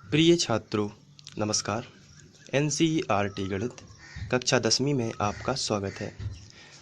प्रिय छात्रों, नमस्कार। एनसीईआरटी गणित कक्षा 10वीं में आपका स्वागत है।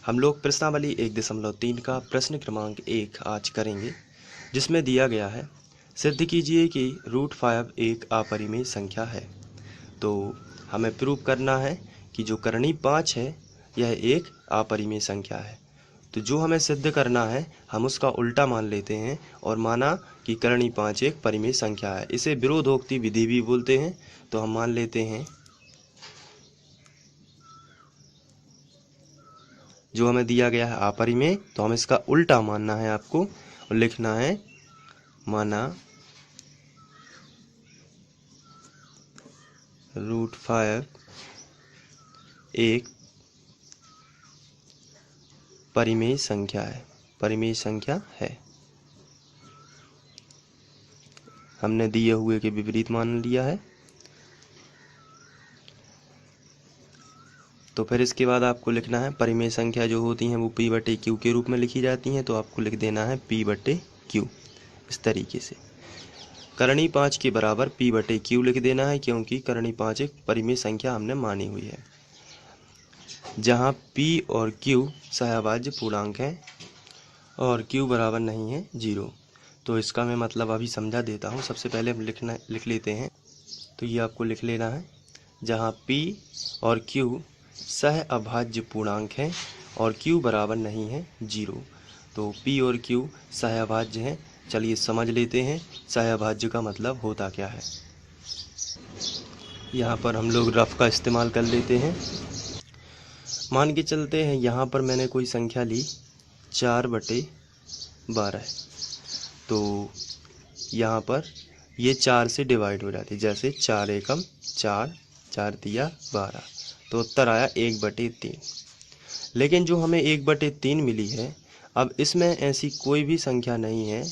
हम लोग प्रश्नावली 1.3 का प्रश्न क्रमांक 1 आज करेंगे, जिसमें दिया गया है सिद्ध कीजिए कि √5 एक अपरिमेय संख्या है। तो हमें प्रूव करना है कि जो करणी 5 है यह एक अपरिमेय संख्या है। तो जो हमें सिद्ध करना है हम उसका उल्टा मान लेते हैं और माना कि करणी 5 एक परिमेय संख्या है। इसे विरोधोक्ति विधि भी बोलते हैं। तो हम मान लेते हैं जो हमें दिया गया है अपरिमेय, तो हम इसका उल्टा मानना है आपको और लिखना है माना √5 एक परिमेय संख्या है। परिमेय संख्या है। हमने दिए हुए के विपरीत मान लिया है। तो फिर इसके बाद आपको लिखना है परिमेय संख्या जो होती हैं वो P/Q के रूप में लिखी जाती हैं। तो आपको लिख देना है P/Q इस तरीके से। करणी 5 के बराबर P/Q लिख देना है, क्योंकि करणी 5 एक परिमेय संख्या हमने मानी हुई है, जहाँ P और Q सहअभाज्य पूर्णांक हैं और Q बराबर नहीं है 0। तो इसका मैं मतलब अभी समझा देता हूँ। सबसे पहले हम लिख लेते हैं। तो ये आपको लिख लेना है, जहाँ P और Q सहअभाज्य पूर्णांक हैं और Q बराबर नहीं है 0। तो P और Q सहअभाज्य हैं। चलिए समझ लेते हैं सहअभाज्य का मतलब होता क्या है। यहाँ पर हम लोग रफ का इस्तेमाल कर लेते हैं। मान के चलते हैं यहाँ पर मैंने कोई संख्या ली 4/12। तो यहाँ पर ये 4 से डिवाइड हो जाती है, जैसे 4 एकम 4, 4 तिया 12। तो उत्तर आया 1/3। लेकिन जो हमें 1/3 मिली है, अब इसमें ऐसी कोई भी संख्या नहीं है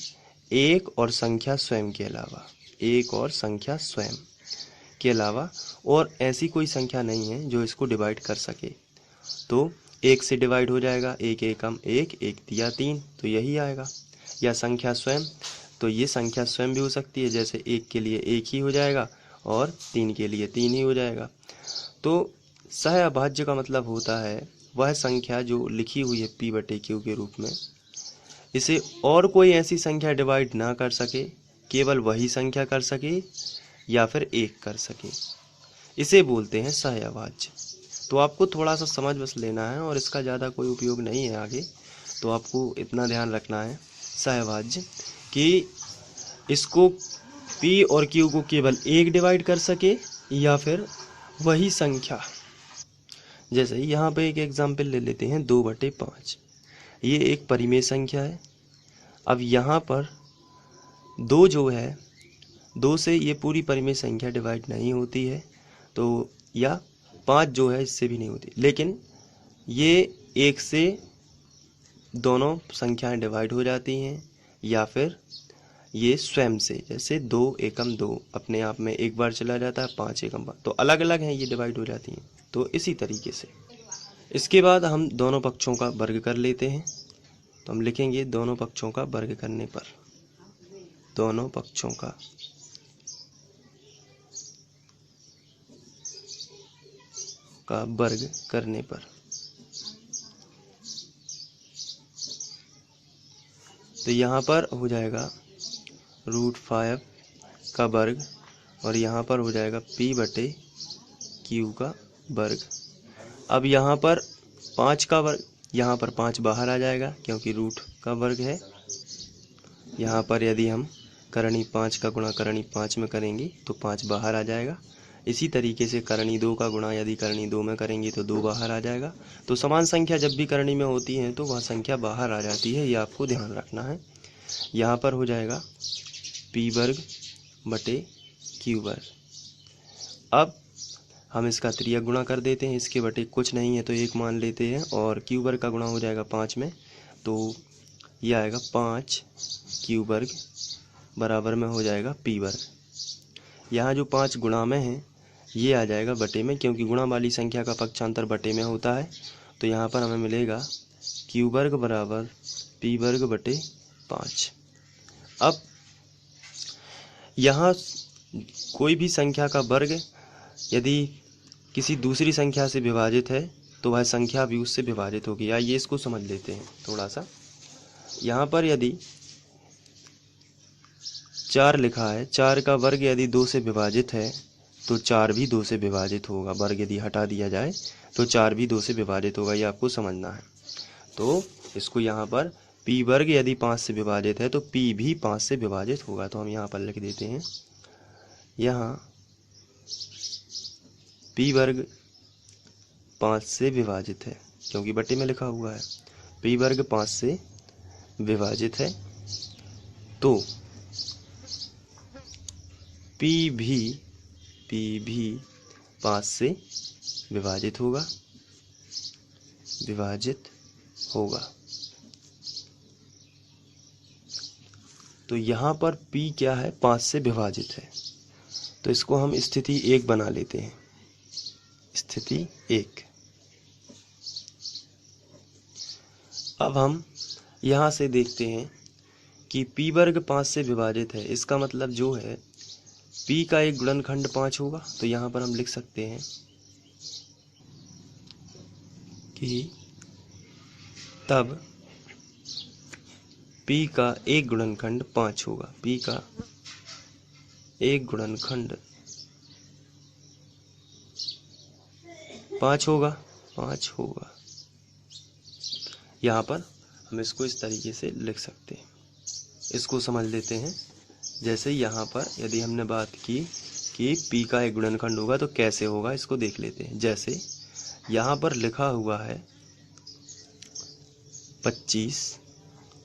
एक और संख्या स्वयं के अलावा, एक और संख्या स्वयं के अलावा और ऐसी कोई संख्या नहीं है जो इसको डिवाइड कर सके। तो 1 से डिवाइड हो जाएगा, 1 एकम 1, 1 तिया 3, तो यही आएगा। या संख्या स्वयं, तो ये संख्या स्वयं भी हो सकती है, जैसे 1 के लिए 1 ही हो जाएगा और 3 के लिए 3 ही हो जाएगा। तो सहअभाज्य का मतलब होता है वह संख्या जो लिखी हुई है P/Q के रूप में, इसे और कोई ऐसी संख्या डिवाइड ना कर सके, केवल वही संख्या कर सके या फिर एक कर सके, इसे बोलते हैं सहअभाज्य। तो आपको थोड़ा सा समझ बस लेना है और इसका ज़्यादा कोई उपयोग नहीं है आगे। तो आपको इतना ध्यान रखना है सहअभाज्य कि इसको P और Q को केवल एक डिवाइड कर सके या फिर वही संख्या। जैसे यहाँ पे एक एग्जाम्पल ले लेते हैं 2/5। ये एक परिमेय संख्या है। अब यहाँ पर 2 जो है, 2 से ये पूरी परिमेय संख्या डिवाइड नहीं होती है, तो या 5 जो है इससे भी नहीं होती, लेकिन ये 1 से दोनों संख्याएं डिवाइड हो जाती हैं, या फिर ये स्वयं से, जैसे 2 एकम 2 अपने आप में एक बार चला जाता है, 5 एकम 5, तो अलग अलग हैं, ये डिवाइड हो जाती हैं। तो इसी तरीके से इसके बाद हम दोनों पक्षों का वर्ग कर लेते हैं। तो हम लिखेंगे दोनों पक्षों का वर्ग करने पर, दोनों पक्षों का वर्ग करने पर, तो यहाँ पर हो जाएगा √5 का वर्ग और यहाँ पर हो जाएगा P/Q का वर्ग। अब यहाँ पर 5 का वर्ग, यहाँ पर 5 बाहर आ जाएगा क्योंकि रूट का वर्ग है। यहाँ पर यदि हम करणी 5 का गुणा करणी 5 में करेंगे तो 5 बाहर आ जाएगा। इसी तरीके से करणी 2 का गुणा यदि करणी 2 में करेंगे तो 2 बाहर आ जाएगा। तो समान संख्या जब भी करणी में होती है तो वह संख्या बाहर आ जाती है, ये आपको ध्यान रखना है। यहाँ पर हो जाएगा P/Q वर्ग। अब हम इसका त्रियक गुणा कर देते हैं, इसके बटे कुछ नहीं है तो 1 मान लेते हैं और Q वर्ग का गुणा हो जाएगा 5 में, तो यह आएगा 5Q वर्ग बराबर में हो जाएगा P वर्ग। यहाँ जो 5 गुणा में है ये आ जाएगा बटे में, क्योंकि गुणा वाली संख्या का पक्षांतर बटे में होता है। तो यहाँ पर हमें मिलेगा Q वर्ग बराबर P वर्ग बटे 5। अब यहाँ कोई भी संख्या का वर्ग यदि किसी दूसरी संख्या से विभाजित है तो वह संख्या भी उससे विभाजित होगी। आइए इसको समझ लेते हैं थोड़ा सा। यहाँ पर यदि 4 लिखा है, 4 का वर्ग यदि 2 से विभाजित है तो 4 भी 2 से विभाजित होगा। वर्ग यदि हटा दिया जाए तो 4 भी 2 से विभाजित होगा, ये आपको समझना है। तो इसको यहाँ पर p वर्ग यदि 5 से विभाजित है तो p भी 5 से विभाजित होगा। तो हम यहाँ पर लिख देते हैं, यहाँ p वर्ग 5 से विभाजित है, क्योंकि बटे में लिखा हुआ है। p वर्ग 5 से विभाजित है तो p भी 5 से विभाजित होगा। तो यहाँ पर p क्या है, 5 से विभाजित है, तो इसको हम स्थिति 1 बना लेते हैं। स्थिति 1। अब हम यहाँ से देखते हैं कि p वर्ग 5 से विभाजित है, इसका मतलब जो है p का एक गुणनखंड 5 होगा। तो यहाँ पर हम लिख सकते हैं कि तब p का एक गुणनखंड 5 होगा। p का एक गुणनखंड 5 होगा। यहाँ पर हम इसको इस तरीके से लिख सकते हैं। इसको समझ लेते हैं। जैसे यहाँ पर यदि हमने बात की कि p का एक गुणनखंड होगा तो कैसे होगा, इसको देख लेते हैं। जैसे यहाँ पर लिखा हुआ है 25,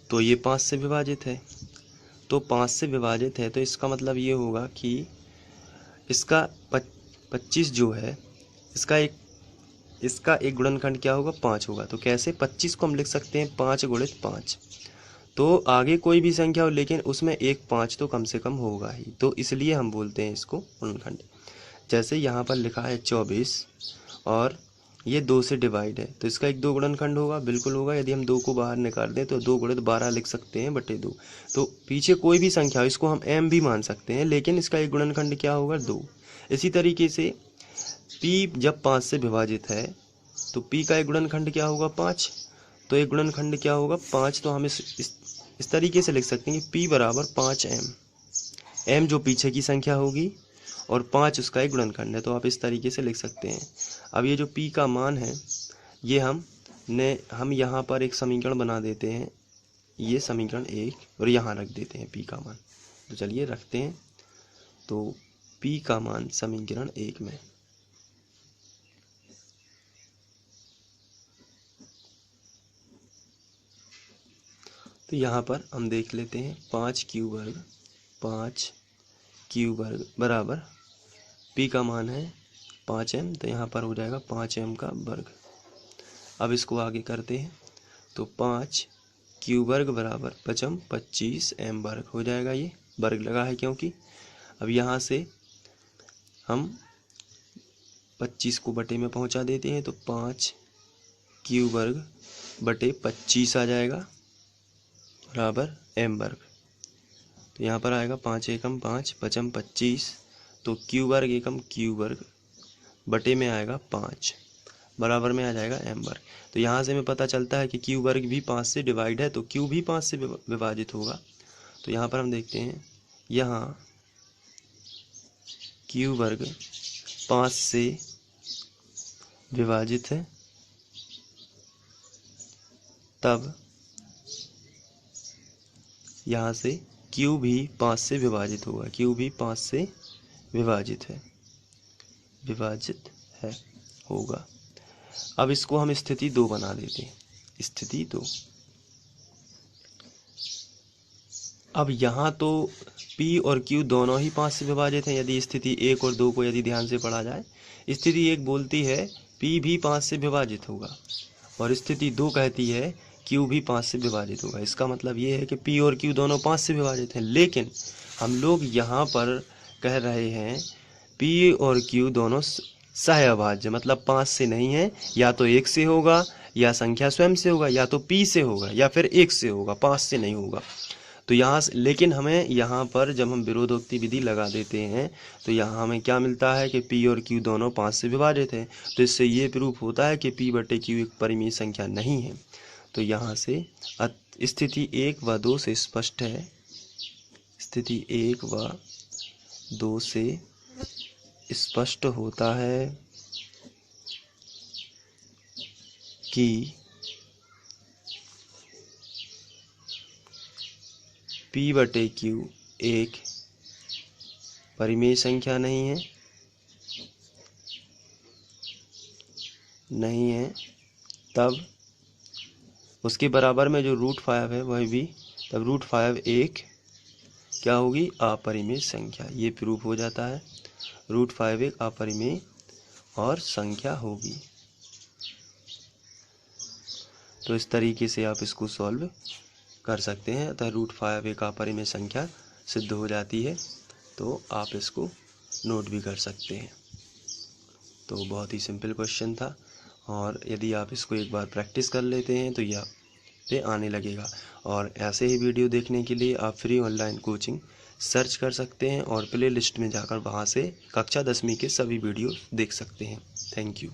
तो ये 5 से विभाजित है। तो 5 से विभाजित है तो इसका मतलब ये होगा कि इसका 25 जो है इसका एक गुणनखंड क्या होगा, 5 होगा। तो कैसे, 25 को हम लिख सकते हैं 5 गुणित 5। तो आगे कोई भी संख्या हो लेकिन उसमें एक 5 तो कम से कम होगा ही, तो इसलिए हम बोलते हैं इसको गुणनखंड। जैसे यहाँ पर लिखा है 24 और ये 2 से डिवाइड है, तो इसका एक 2 गुणनखंड होगा, बिल्कुल होगा। यदि हम 2 को बाहर निकाल दें तो 2 गुणित 12 लिख सकते हैं बटे 2। तो पीछे कोई भी संख्या हो, इसको हम m भी मान सकते हैं, लेकिन इसका एक गुणनखंड क्या होगा, 2। इसी तरीके से p जब 5 से विभाजित है तो p का एक गुणनखंड क्या होगा, 5। तो एक गुणनखंड क्या होगा, 5। तो हम इस तरीके से लिख सकते हैं कि p बराबर 5m। m जो पीछे की संख्या होगी और 5 उसका एक गुणनखंड है, तो आप इस तरीके से लिख सकते हैं। अब ये जो p का मान है ये हम यहाँ पर एक समीकरण बना देते हैं, ये समीकरण 1, और यहाँ रख देते हैं p का मान। तो चलिए रखते हैं। तो p का मान समीकरण 1 में तो यहाँ पर हम देख लेते हैं 5q वर्ग बराबर p का मान है 5m, तो यहाँ पर हो जाएगा 5m का वर्ग। अब इसको आगे करते हैं तो 5q वर्ग बराबर 25m वर्ग हो जाएगा। ये वर्ग लगा है क्योंकि। अब यहाँ से हम 25 को बटे में पहुँचा देते हैं तो 5q वर्ग बटे 25 आ जाएगा बराबर m वर्ग। तो यहाँ पर आएगा 5 एकम 5, 5m 25, तो q वर्ग एकम q वर्ग बटे में आएगा 5, बराबर में आ जाएगा m वर्ग। तो यहाँ से हमें पता चलता है कि q वर्ग भी 5 से डिवाइड है, तो q भी 5 से विभाजित होगा। तो यहाँ पर हम देखते हैं, यहाँ q वर्ग 5 से विभाजित है, तब यहाँ से q भी 5 से विभाजित होगा। q भी 5 से विभाजित है होगा। अब इसको हम स्थिति 2 बना देते हैं। स्थिति 2। अब यहाँ तो p और q दोनों ही 5 से विभाजित हैं। यदि स्थिति 1 और 2 को यदि ध्यान से पढ़ा जाए, स्थिति 1 बोलती है p भी 5 से विभाजित होगा और स्थिति 2 कहती है q भी 5 से विभाजित होगा। इसका मतलब ये है कि p और q दोनों 5 से विभाजित हैं, लेकिन हम लोग यहाँ पर कह रहे हैं p और q दोनों सहअभाज्य, मतलब 5 से नहीं है। या तो 1 से होगा, या संख्या स्वयं से होगा, या तो p से होगा, या फिर 1 से होगा, 5 से नहीं होगा। तो यहाँ से, लेकिन हमें यहाँ पर जब हम विरोधोक्ति विधि लगा देते हैं तो यहाँ हमें क्या मिलता है कि P और Q दोनों 5 से विभाजित है। तो इससे ये प्रूफ होता है कि P बटे Q एक परिमेय संख्या नहीं है। तो यहाँ से स्थिति 1 व 2 से स्पष्ट है, स्थिति 1 व 2 से स्पष्ट होता है कि P बटे Q एक परिमेय संख्या नहीं है, तब उसके बराबर में जो √5 है वह भी, तब √5 एक क्या होगी, अपरिमेय संख्या। ये प्रूफ हो जाता है, √5 एक अपरिमेय और संख्या होगी। तो इस तरीके से आप इसको सॉल्व कर सकते हैं। अतः √5 एक अपरिमेय संख्या सिद्ध हो जाती है। तो आप इसको नोट भी कर सकते हैं। तो बहुत ही सिंपल क्वेश्चन था, और यदि आप इसको एक बार प्रैक्टिस कर लेते हैं तो यह पे आने लगेगा। और ऐसे ही वीडियो देखने के लिए आप फ्री ऑनलाइन कोचिंग सर्च कर सकते हैं और प्ले लिस्ट में जाकर वहाँ से कक्षा 10वीं के सभी वीडियो देख सकते हैं। Thank you.